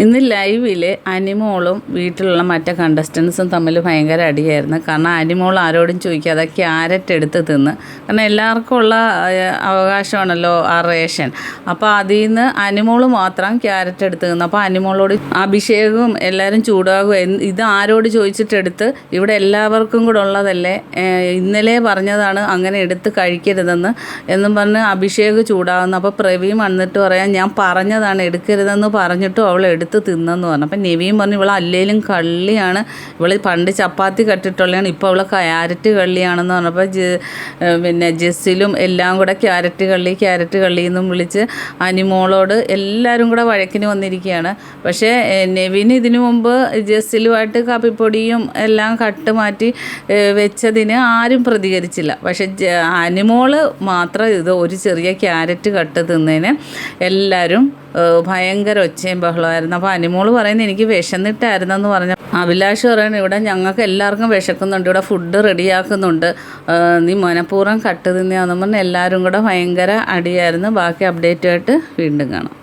ഇന്ന് ലൈവിൽ അനിമോളും വീട്ടിലുള്ള മറ്റേ കണ്ടസ്റ്റൻസും തമ്മിൽ ഭയങ്കര അടിയായിരുന്നു. കാരണം അനിമോൾ ആരോടും ചോദിക്കാതെ ക്യാരറ്റ് എടുത്ത് തിന്ന്. കാരണം എല്ലാവർക്കും ഉള്ള അവകാശമാണല്ലോ ആ റേഷൻ. അപ്പോൾ അതിൽ നിന്ന് അനിമോൾ മാത്രം ക്യാരറ്റ് എടുത്ത് തിന്നു. അപ്പോൾ അനിമോളോട് അഭിഷേകവും എല്ലാവരും ചൂടാകും, ഇത് ആരോട് ചോദിച്ചിട്ടെടുത്ത്, ഇവിടെ എല്ലാവർക്കും കൂടെ ഉള്ളതല്ലേ, ഇന്നലെ പറഞ്ഞതാണ് അങ്ങനെ എടുത്ത് കഴിക്കരുതെന്ന് എന്നും പറഞ്ഞ് അഭിഷേക് ചൂടാകുന്നു. അപ്പോൾ പ്രവീൺ വന്നിട്ട് പറയാൻ, ഞാൻ പറഞ്ഞതാണ് എടുക്കരുതെന്ന് പറഞ്ഞിട്ടും അവൾ എടുത്ത് തിന്നെന്ന് പറഞ്ഞു. അപ്പം നെവിയും പറഞ്ഞു, ഇവൾ അല്ലേലും കള്ളിയാണ്, ഇവൾ പണ്ട് ചപ്പാത്തി കട്ടിട്ടുള്ളതാണ്, ഇപ്പോൾ അവൾ ക്യാരറ്റ് കള്ളിയാണെന്ന് പറഞ്ഞപ്പോൾ പിന്നെ ജസ്സിലും എല്ലാം കൂടെ ക്യാരറ്റ് കള്ളി എന്നും വിളിച്ച് അനിമോളോട് എല്ലാവരും കൂടെ വഴക്കിന് വന്നിരിക്കുകയാണ്. പക്ഷേ നെവിന് ഇതിനു മുമ്പ് ജസ്സിലുമായിട്ട് കാപ്പിപ്പൊടിയും എല്ലാം കട്ട് മാറ്റി വെച്ചതിന് ആരും പ്രതികരിച്ചില്ല. പക്ഷേ അനിമോള് മാത്രം ഇത് ഒരു ചെറിയ ക്യാരറ്റ് കട്ട് തിന്നതിന് എല്ലാവരും ഭയങ്കര ഒച്ചയും ബഹളമായിരുന്നു. അപ്പോൾ അനിമോള് പറയുന്നത്, എനിക്ക് വിശന്നിട്ടായിരുന്നെന്ന് പറഞ്ഞു. അഭിലാഷ് പറയുന്നത്, ഇവിടെ ഞങ്ങൾക്ക് എല്ലാവർക്കും വിശക്കുന്നുണ്ട്, ഇവിടെ ഫുഡ് റെഡിയാക്കുന്നുണ്ട്, നീ മനഃപൂർവ്വം കട്ട് തിന്നെയാണെന്ന് പറഞ്ഞ് എല്ലാവരും കൂടെ ഭയങ്കര അടിയായിരുന്നു. ബാക്കി അപ്ഡേറ്റുമായിട്ട് വീണ്ടും കാണാം.